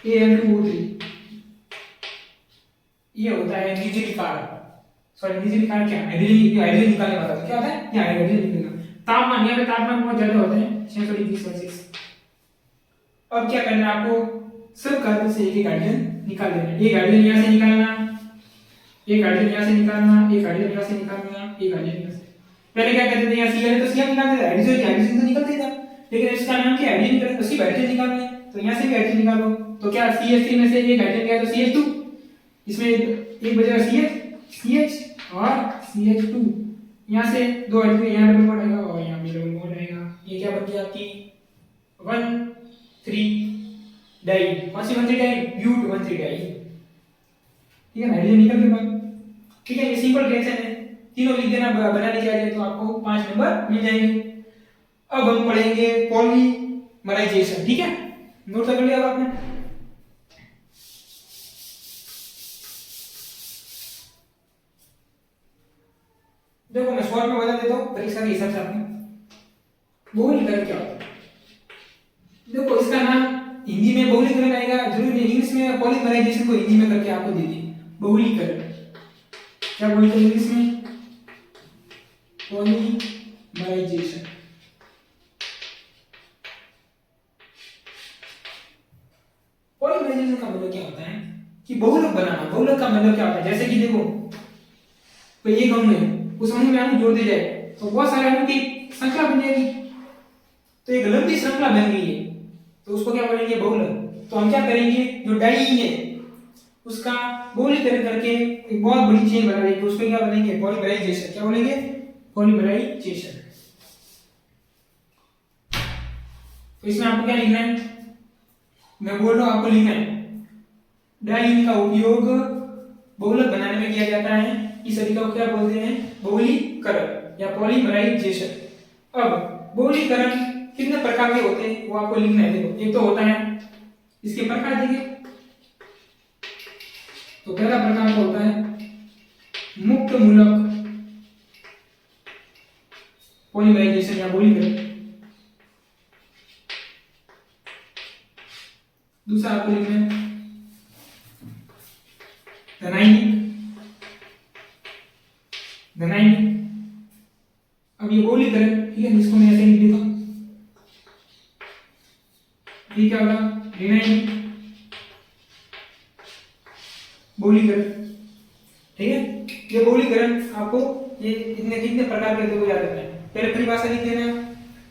Al2O3 ये होता है निर्जलीकरण। सॉरी निर्जलीकरण क्या, हाइड्रोजन निकालने वाला तो क्या होता है, यहाँ हाइड्रोजन निकलेगा। तापमान, यहाँ पे तापमान बहुत ज्यादा होता है 600 डिग्री सेल्सियस। अब क्या करना है आपको, सब कार्बन से एक एक हाइड्रोजन निकाल देना है। एक हाइड्रोजन यहाँ से निकालना, एक हाइड्रोजन यहाँ से निकालना, एक हाइड्रोजन यहाँ से निकालना, एक हाइड्रोजन यहाँ से। पहले क्या करते थे, यहाँ Cl है तो Cl निकाल देते, हाइड्रोजन तो निकलते था, लेकिन इसका नाम क्या हाइड्रोजन निकला तो सिर्फ हाइड्रोजन निकालना है, तो यहाँ से भी हाइड्रोजन निकालो। तो क्या CH3 में से एक हाइड्रोजन गया तो CH2, इसमें एक बचेगा CH और CH2। यहाँ से दो हाइड्रोजन, यहाँ डबल बॉन्ड आएगा और यहाँ भी डबल बॉन्ड आएगा। ये क्या बन गया आपकी 1 3 डाई, कौन सी 1 3 डाई, ब्यूट 1 3 डाई, ठीक है, हाइड्रोजन निकल के बाद। ठीक है, ये सिंपल रिएक्शन है, तीनों लिख देना बनाने चाहिए तो आपको 5 नंबर मिल जाएंगे। अब हम पढ़ेंगे पॉलीमराइजेशन, ठीक है, नोट कर लिया आपने। देखो मैं शॉर्ट में बता देता हूँ परीक्षा के हिसाब से आपने। बहुलीकरण क्या होता है, देखो इसका नाम हिंदी में बहुलीकरण आएगा, जरूरी नहीं इंग्लिश में पॉलीमराइजेशन को हिंदी में करके आपको दे दी। बहुलीकरण क्या बोलते हैं इंग्लिश में, पॉलीमराइजेशन। पॉलीमराइजेशन का मतलब क्या होता है कि बहुलक बनाना। बहुलक का मतलब क्या होता है, जैसे कि देखो कोई एक अणु है, उस अणु में अणु जोड़ दिया जाए तो बहुत सारे अणु की श्रृंखला बन जाएगी, तो एक लंबी श्रृंखला बन गई है तो उसको क्या बोलेंगे बहुलक। तो हम क्या करेंगे, जो डाइईन है उसका बहुलीकरण करके एक बहुत बड़ी चेन बना देंगे, उसको क्या बोलेंगे पॉलीमराइजेशन। क्या बोलेंगे पॉलीमराइजेशन। तो इसमें आपको क्या लिखना है, मैं बोल रहा हूं आपको लिखना है, डाइईन का उपयोग बहुलक बनाने में किया जाता है, इस तरीका को क्या बोलते हैं बहुलीकरण या पॉलीमराइजेशन। अब बहुलीकरण कितने प्रकार के होते हैं वो आपको लिखना है। देखो एक तो होता है इसके प्रकार देखिए, तो पहला प्रकार तो होता है मुक्त मूलक पॉलीमराइजेशन या बहुलीकरण। दूसरा आपको लिखना है धनायनिक। अब ये बहुलीकरण, ठीक है, इसको मैं ऐसे लिख देता हूं, ये क्या होगा ऋणायनिक बहुलीकरण, ठीक है। ये बहुलीकरण आपको ये इतने कितने प्रकार के होते हैं वो याद रखना है। पहले परिभाषा लिख देना,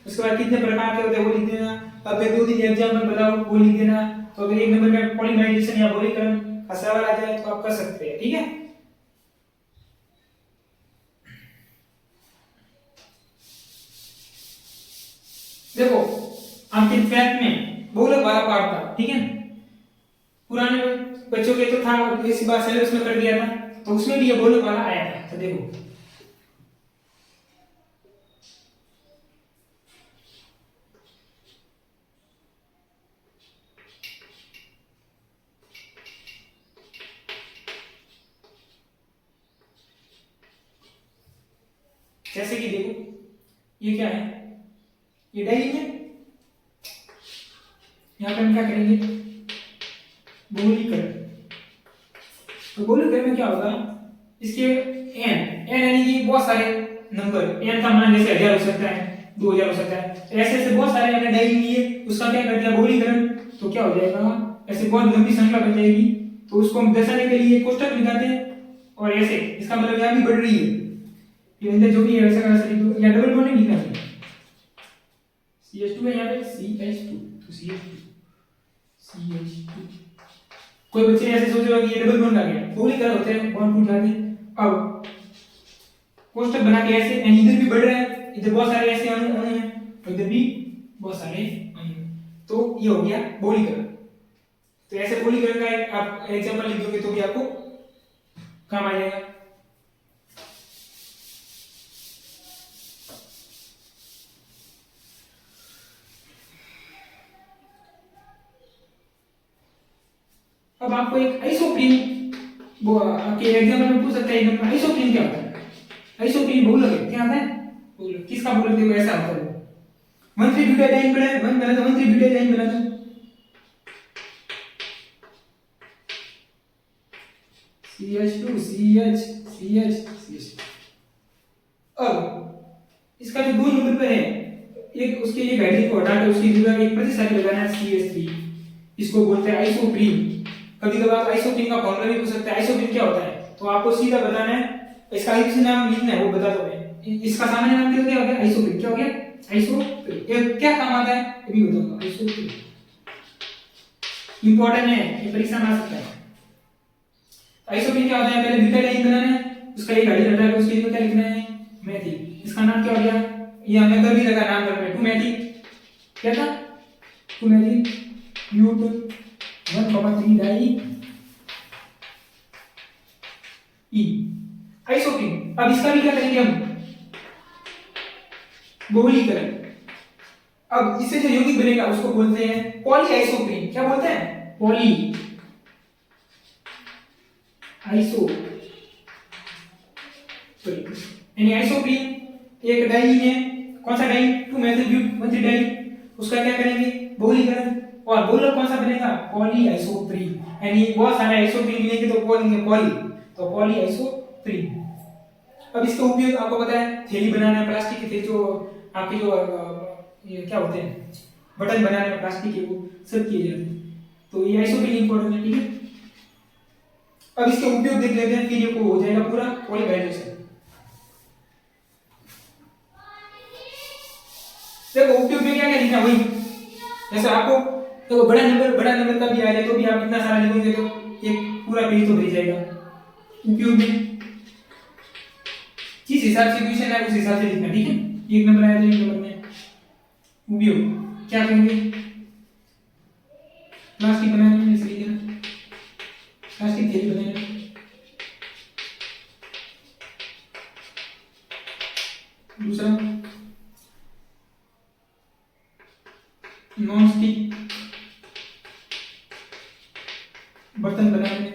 उसके बाद कितने प्रकार के होते हैं वो लिख देना। अब मैं 2-3 एग्जांपल बताओ वो लिख देना। तो अगर एक नंबर में पॉलीमराइजेशन या बहुलीकरण का सवाल आ जाए तो आप कर सकते हैं, ठीक है। देखो आपके 12th में बहुलक वाला पार्ट था, ठीक है। पुराने बच्चों के तो था, इसी बार सिलेबस में कर दिया था, तो उसमें भी ये बहुलक वाला आया था। तो देखो जैसे कि देखो ये क्या है, ये डायरी है। यहाँ पे हम क्या करेंगे बहुलीकरण। तो बहुलीकरण में क्या होगा, इसके n यानी कि बहुत सारे नंबर, n का मान जैसे 1000 हो सकता है, 2000 हो सकता है, ऐसे ऐसे बहुत सारे मैंने डायरी लिए, उसका क्या कर दिया बहुलीकरण। तो क्या हो जाएगा, ऐसे बहुत लंबी संख्या बन जाएगी, तो उसको हम दर्शाने के लिए कोष्टक लगाते हैं। और ऐसे इसका मतलब यहाँ भी बढ़ रही है, ये अंदर जो भी है वैसा का वैसा लिख दो, या डबल बॉन्ड नहीं लिखना है। CH2 है यहाँ पे, CH2, तो CH2। कोई बच्चे ऐसे सोच रहे हो कि ये डबल बॉन्ड आ गया, बहुलीकरण होते हैं बॉन्ड टूट जाते हैं। अब कोष्टक बना के ऐसे इधर भी बढ़ रहा है, इधर बहुत सारे ऐसे अणु हैं, इधर भी बहुत सारे अणु, तो ये हो गया बहुलीकरण। तो ऐसे बहुलीकरण का एक आप एग्जांपल लिख दोगे तो भी आपको काम आ जाएगा। अब आपको एक आइसोप्रीन वो आपके एग्जाम में पूछ सकते हैं एकदम, आइसोप्रीन क्या होता है। आइसोप्रीन बहुलक है, क्या आता है बहुलक, किसका बहुलक देखो ऐसा होता है, 1,3-ब्यूटाडाइन बना है, 1,3-ब्यूटाडाइन बना दो, CH2 CH CH CH। अब इसका जो 2 नंबर पे है, एक उसके लिए हाइड्रोजन को हटा के उसकी जगह एक प्रतिस्थापन लगाना है CH3, इसको बोलते हैं आइसोप्रीन। कभी कभार आइसोप्रीन का फॉर्मूला भी पूछ सकते हैं, आइसोप्रीन क्या होता है, तो आपको सीधा बताना है, इसका ही नाम लिखना है वो बता दो मैं। इसका सामान्य नाम क्या हो गया आइसोप्रीन, क्या हो गया आइसोप्रीन। ये क्या काम आता है ये भी बताऊंगा। आइसोप्रीन इंपॉर्टेंट है, ये परीक्षा में आ सकता है। आइसोप्रीन क्या होता है, पहले ब्यूटाडाइन बनाना है, उसका एक हाइड्रोजन हटा के उसके लिए क्या लिखना है मेथिल। इसका नाम क्या हो गया, ये हमें कर भी लगा नाम कर में 2 मेथिल, क्या था 2 methyl buta 1,3 di e isoprene. अब इसका भी क्या करेंगे हम बहुलीकरण। अब इससे जो यौगिक बनेगा उसको बोलते हैं पॉली आइसोप्रीन। क्या बोलते हैं पॉली आइसोप्रीन। यानी आइसोप्रीन एक डाई है, कौन सा डाई 2 मेथिल ब्यूट 1,3 डाई, उसका क्या करेंगे बहुलीकरण। और बहुलक कौन सा बनेगा पॉली आइसोप्रीन। यानी बहुत सारे आइसोप्रीन मिलेंगे तो बोलेंगे पॉली, तो पॉली आइसोप्रीन। अब इसका उपयोग आपको पता है, थैली बनाने में प्लास्टिक की थैली, जो आपके जो ये क्या होते हैं बटन बनाने में प्लास्टिक के, वो सब किए जाते हैं, तो ये आइसोप्रीन इंपॉर्टेंट है, ठीक है। अब इसके उपयोग देख लेते हैं, फिर ये को हो जाएगा पूरा पॉलीमराइजेशन। देखो उपयोग में क्या क्या लिखना वही, जैसे आपको तो बड़ा नंबर का भी आ जाए तो भी आप इतना सारा लिखोगे तो एक पूरा पेज तो भर जाएगा। उपयोग में जिस हिसाब से क्वेश्चन है उस हिसाब से लिखना, ठीक है। एक नंबर आया तो एक नंबर में उपयोग क्या करेंगे, प्लास्टिक बनाने में इसलिए देना, प्लास्टिक थैली बनाने में। दूसरा बर्तन बनाने,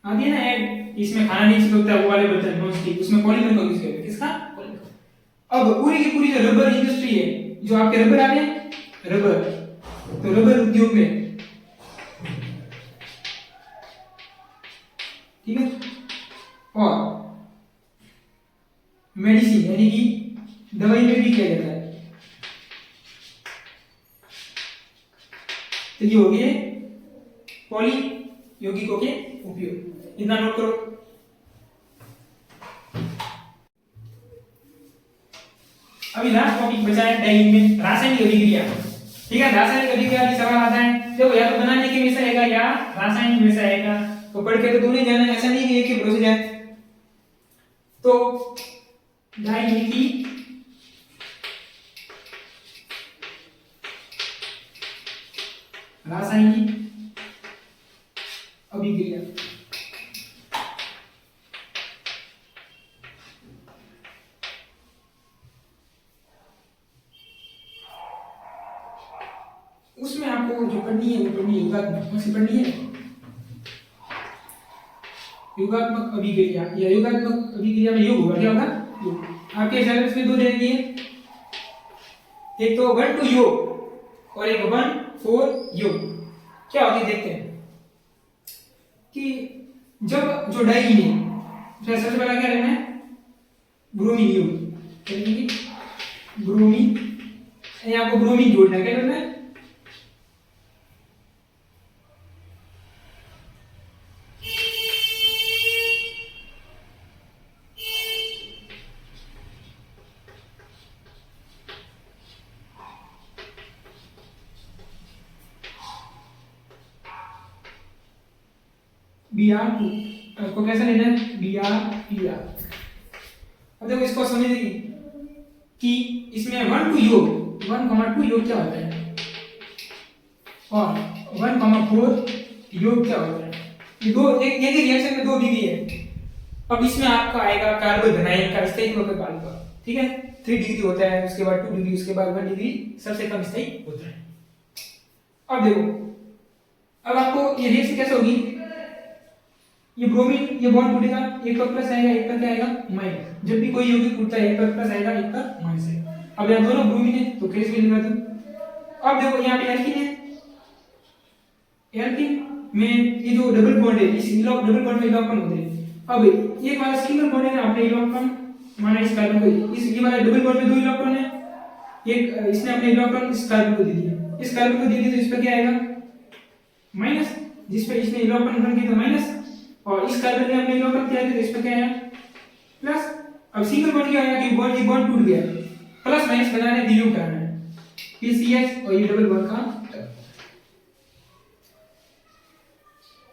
आती है ना ऐड, इसमें खाना नहीं चिपकता वो वाले बर्तन नॉन स्टिक, उसमें पॉलीमर का यूज करते हैं। किसका? पॉलीमर। अब पूरी की पूरी जो रबर इंडस्ट्री है, जो आपके रबर आ रहे हैं, रबर, तो रबर उद्योग में, ठीक है, और मेडिसिन यानी कि दवाई में भी किया जाता है। तो ये हो गए पॉली यौगिकों के उपयोग, इतना नोट करो। अभी लास्ट टॉपिक बचा है डाइइंग में रासायनिक अभिक्रिया। ठीक है, रासायनिक अभिक्रिया की सवाल आता है, देखो या तो बनाने के में से आएगा या रासायनिक में से आएगा, तो पढ़ के तो दोनों ही जाना है, ऐसा नहीं कि एक ही प्रोसेस है। तो डाइइंग की रासायनिक अभिक्रिया, उसमें आपको जो पढ़नी है वो पढ़नी है युगात्मक। कौन सी पढ़नी है? युगात्मक अभिक्रिया। या युगात्मक अभिक्रिया में युग होगा, क्या होगा? युग। आपके सिलेबस में दो दे दिए, एक तो 1 to योग और एक 1 4 योग। क्या होती है देखते हैं कि जब जो डाइईन है, उसमें सबसे पहला क्या लेना है? ब्रोमीन योग, यानी ब्रोमीन, यहाँ आपको ब्रोमीन जोड़ना है। क्या करना है? Br2, इसको कैसे लेना है? Br। अब देखो इसको समझने कि इसमें 1 to योग, 1, 2 योग क्या होता है और 1, 4 योग क्या होता है। ये दो एक रिएक्शन में दो डिग्री है। अब इसमें आपका आएगा कार्बोधनाइन का स्थायित्व का कार्बन, ठीक है, 3 डिग्री होता है, उसके बाद 2 डिग्री, उसके बाद 1 डिग्री सबसे कम स्थायी होता है। अब देखो, अब आपको ये रिएक्शन कैसे होगी? ये ब्रोमीन, ये बॉन्ड टूटेगा, एक पर प्लस आएगा, एक पर क्या आएगा? माइनस। जब भी कोई यौगिक टूटता है, एक पर प्लस आएगा, एक पर माइनस आएगा। अब यहाँ दोनों ब्रोमीन है तो केस भी लगा दो। अब देखो यहाँ पे एल्कीन है, एल्कीन में ये जो डबल बॉन्ड है, इस डबल बॉन्ड में इलेक्ट्रॉन होते हैं। अब एक वाला सिंगल बॉन्ड है ना, अपने इलेक्ट्रॉन माना इस कार्बन को, इस ये वाला डबल बॉन्ड में 2 इलेक्ट्रॉन है, एक इसने अपने इलेक्ट्रॉन इस कार्बन को दे दिया, इस कार्बन को दे दिया तो इस पर क्या आएगा? माइनस। जिस पे इसने इलेक्ट्रॉन ग्रहण किया तो माइनस, और इस कार्बन ने अपने इलेक्ट्रॉन किया तो इस पर क्या आया? प्लस। अब सिंगल बॉन्ड क्या आया कि बॉन्ड, ये बॉन्ड टूट गया, प्लस माइनस बनाने वियोग करना है, फिर CH और ये डबल बॉन्ड का।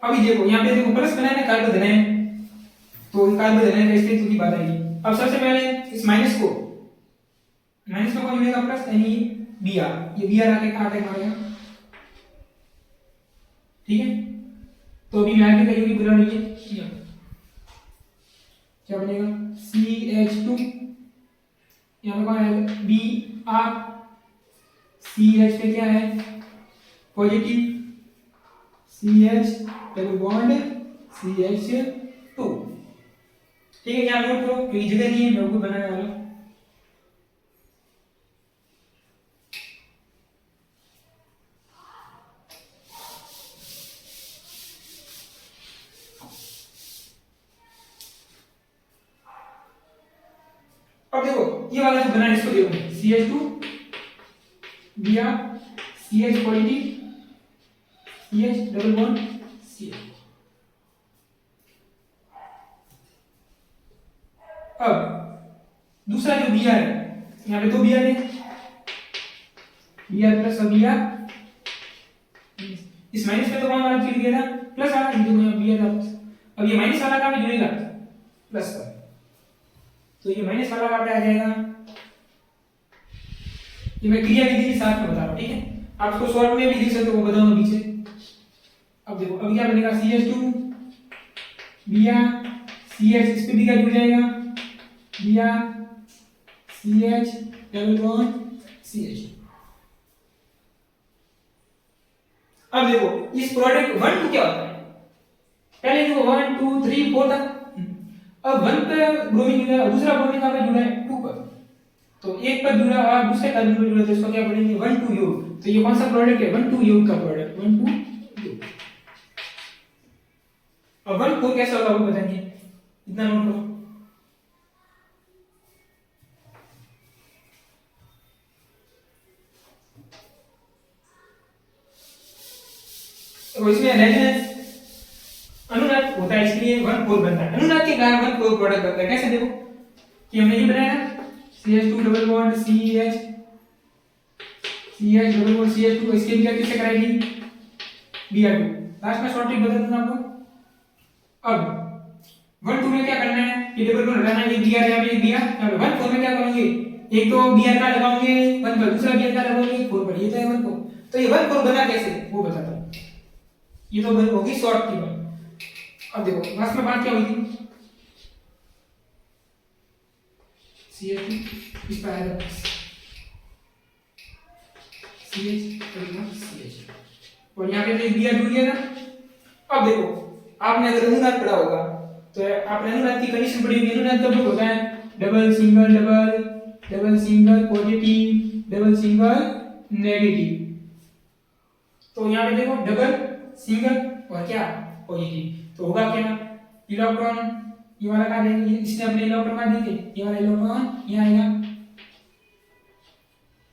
अभी देखो यहाँ पे देखो प्लस बनाना है कार्बोधनाइन, तो कार्बोधनाइन का स्थिति की बात आएगी। अब सबसे पहले इस माइनस को, माइनस में कौन जुड़ेगा? प्लस, यानी Br। ये Br आके कहाँ अटैक मारेगा? ठीक है, तो अभी मैं आगे का यौगिक बना लीजिए, क्या बनेगा? CH2, यहाँ पे कौन आएगा? Br। CH पे क्या है? Positive, CH double bond CH2। ठीक है, यहाँ नोट करो क्योंकि जगह नहीं है, मैं वो बनाने वाला हूँ। अब देखो ये वाला जो बना है इसको देखो, CH2 Br, CH positive, CH double bond CH। अब दूसरा जो Br है, यहाँ पे 2 Br है, Br प्लस और Br, इस माइनस पे तो कौन वाला चिड़ गया था? प्लस वाला, देखो यहाँ Br था प्लस। अब ये माइनस वाला कहाँ पे जुड़ेगा? प्लस पर, तो ये माइनस वाला कहाँ पे आ जाएगा? ये मैं क्रिया विधि के साथ में बता रहा हूँ, ठीक है, आपको शॉर्ट में भी लिख सकते हो, वो बताऊंगा पीछे। अब देखो अब क्या बनेगा? CH2 Br, CH इस पे भी क्या जुड़ जाएगा? Br, CH double bond CH। अब देखो इस प्रोडक्ट 1 2 क्या होता है, पहले जो 1 2 3 4 था, अब 1 पे ब्रोमीन जुड़ा है, दूसरा ब्रोमीन कहां पे जुड़ा है 2 पर, तो एक पर जुड़ा और दूसरे कार्बन पर जुड़ा, तो इसको क्या बोलेंगे 1 2 योग। तो ये कौन सा प्रोडक्ट है 1 2 योग का प्रोडक्ट 1 2 योग। अब 1 4 कैसा होगा वो बताएंगे, इतना नोट करो। तो इसमें रेजोनेंस अनुनाद होता है, इसलिए 1 4 बनता है, अनुनाद के कारण 1 4 प्रोडक्ट बनता है। कैसे देखो कि हमने ये बनाया ना CH2 double bond CH double bond CH2, इसके क्या किससे कराएगी Br2। लास्ट में शॉर्ट ट्रिक बता दूंगा आपको। अब 1 2 में क्या करना है, ये डबल बॉन्ड हटाना है, ये Br यहां पे Br, अब 1 4 में क्या करेंगे, एक तो Br का लगाओगे 1 पर, दूसरा Br का लगाओगे 4 पर, ये तो है 1 4। तो ये 1 4 बना कैसे वो बताता हूं, ये तो होगी शॉर्ट की बात। अब देखो लास्ट में बात क्या हुई थी, CH2 इस पर आएगा CH और यहाँ पे दिया जुड़ गया ना। अब देखो आपने अगर अनुनाद पढ़ा होगा तो आपने अनुनाद की कंडीशन पढ़ी होगी, अनुनाद कब होता है double single double, double single positive, double single negative. तो यहाँ पे देखो डबल सिंगल और क्या पॉजिटिव, तो होगा क्या इलेक्ट्रॉन ये वाला का देंगे, इसने अपने इलेक्ट्रॉन का देंगे, ये वाला इलेक्ट्रॉन यहाँ आएगा,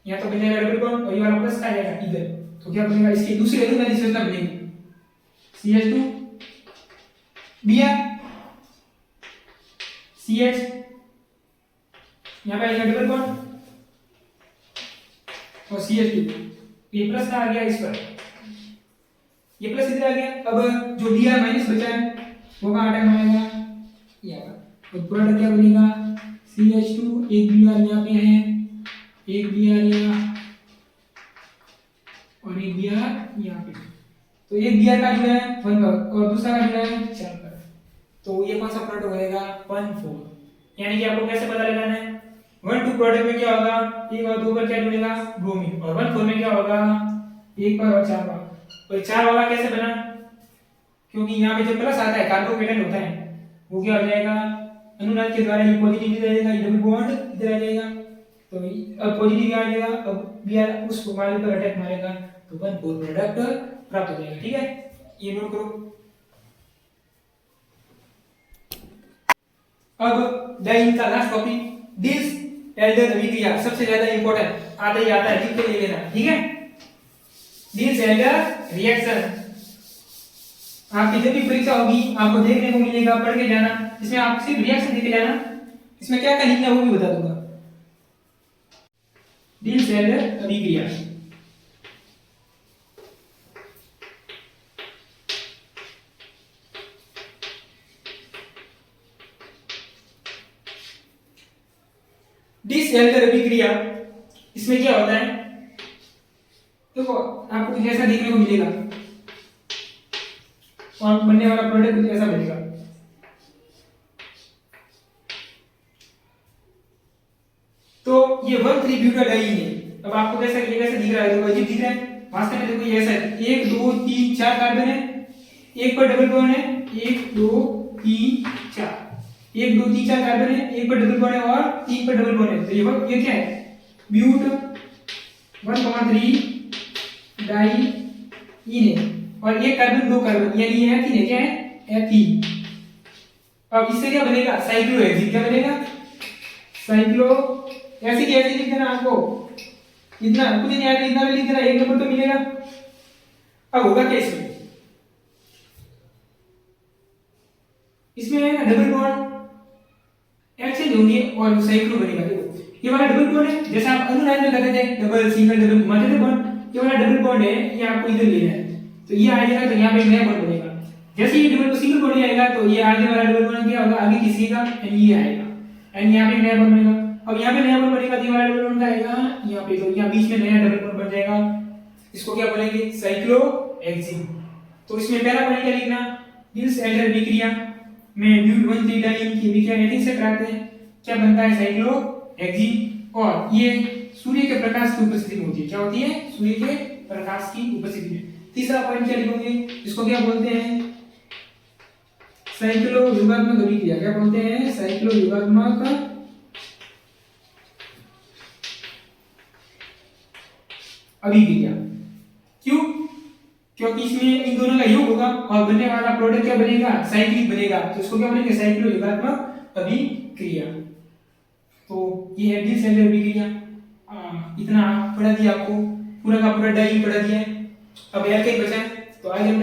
यहाँ तो बनेगा डबल बॉन्ड और ये वाला प्लस का आएगा इधर, तो क्या बनेगा इसके दूसरे अनुनादी संरचना बनेगी CH2 Br CH, यहाँ पे आएगा डबल बॉन्ड और CH2, ये प्लस का आ गया इस पर, ये प्लस इधर आ गया। अब जो Br माइनस बचा है वो कहाँ हटा आएगा यहाँ पर, तो प्रोडक्ट क्या बनेगा CH2, एक Br यहाँ पे है, एक Br यहाँ और एक Br यहाँ पे, तो एक Br का जुड़ा है 1 पर और दूसरा का जुड़ा है 4 पर, तो ये कौन सा प्रोडक्ट होएगा 1 4। यानी कि आपको कैसे पता लगाना है 1 2 प्रोडक्ट में क्या होगा, 1 और 2 पर क्या जुड़ेगा ब्रोमीन, और 1 4 में क्या होगा 1 पर और 4 पर। तो 4 वाला कैसे बना, क्योंकि यहाँ पे जो प्लस आता है कार्बोकेटन होता है वो क्या हो जाएगा अनुनाद के द्वारा, ये पॉजिटिव इधर आ जाएगा, ये डबल बॉन्ड इधर आ जाएगा, तो अब पॉजिटिव आ जाएगा, अब Br उस वाले पर अटैक मारेगा, तो 1 4 प्रोडक्ट प्राप्त हो जाएगा। ठीक है, ये नोट करो। अब डाइन का लास्ट टॉपिक दिस एल्डर अभिक्रिया, सबसे ज्यादा इंपॉर्टेंट आता ही आता है, लिख के ले लेना। ठीक है, दिस एल्डर रिएक्शन आपकी जब भी परीक्षा होगी आपको देखने को मिलेगा, पढ़ के जाना, इसमें आप सिर्फ रिएक्शन देख के जाना, इसमें क्या क्या लिखना है वो भी बता दूंगा। दिस एल्डर अभिक्रिया डिस एल्डर अभिक्रिया, इसमें क्या होता है देखो आपको कुछ ऐसा देखने को मिलेगा और बनने वाला प्रोडक्ट कुछ ऐसा बनेगा। तो ये 1,3 ब्यूटाडाइन है। अब आपको कैसा ये कैसे दिख रहा है, देखो अजीब दिख रहा है, वास्तव में देखो ये ऐसा है 1 2 3 4 कार्बन है, एक पर डबल बॉन्ड है 1 2 3 4, 1 2 3 4 कार्बन है, एक पर डबल बॉन्ड है और 3 पर डबल बॉन्ड है, तो ये क्या है ब्यूट 1,3 डाई इन है और एक कार्बन 2 कार्बन, यानी ये एथीन है, क्या है एथीन। अब इससे क्या बनेगा साइक्लोहेक्सीन, क्या बनेगा साइक्लो, ऐसे की ऐसे लिख देना, आपको इतना कुछ नहीं आएगा, इतना भी लिख देना, एक नंबर तो मिलेगा। अब होगा क्या इसमें है ना डबल बॉन्ड एक्सचेंज होंगे और साइक्लो बनेगा। देखो ये वाला डबल बॉन्ड है, जैसे आप अनुनाद में करते थे डबल सिंगल डबल घुमाते थे बॉन्ड, ये वाला डबल बॉन्ड है, ये आपको इधर लेना है, तो ये आ जाएगा, तो यहाँ पे नया बॉन्ड बनेगा। जैसे ये डबल सिंगल बॉन्ड आएगा तो ये आगे वाला डबल बॉन्ड क्या होगा आगे किसी का एंड ये आएगा एंड यहाँ पे नया बॉन्ड बनेगा। अब यहाँ पे नया बॉन्ड बनेगा, ये वाला डबल बॉन्ड आएगा यहाँ पे, तो यहाँ बीच में नया डबल बॉन्ड बन जाएगा, इसको क्या बोलेंगे साइक्लोहेक्सीन। तो इसमें पहला पॉइंट क्या लिखना, दिस एल्डर अभिक्रिया में ब्यूट 1,3 डाइन की अभिक्रिया एथिन से कराते हैं, क्या बनता है साइक्लोहेक्सीन। और ये सूर्य के प्रकाश की उपस्थिति में होती है। क्या होती है? सूर्य के प्रकाश की उपस्थिति में। तीसरा पॉइंट क्या लिखोगे? इसको क्या बोलते हैं? साइक्लोयुगात्मक अभिक्रिया। क्या बोलते हैं? साइक्लोयुगात्मक अभिक्रिया। क्यों? क्योंकि इसमें इन दोनों का योग होगा और बनने वाला प्रोडक्ट क्या बनेगा? साइक्लिक बनेगा। तो इसको क्या बोलेंगे? साइक्लोयुगात्मक अभिक्रिया। तो ये है डी सेलुलर अभिक्रिया। इतना पढ़ा दिया आपको, पूरा का पूरा डाई पढ़ा दिया है। अब एल्काइल बचा है, तो आगे हम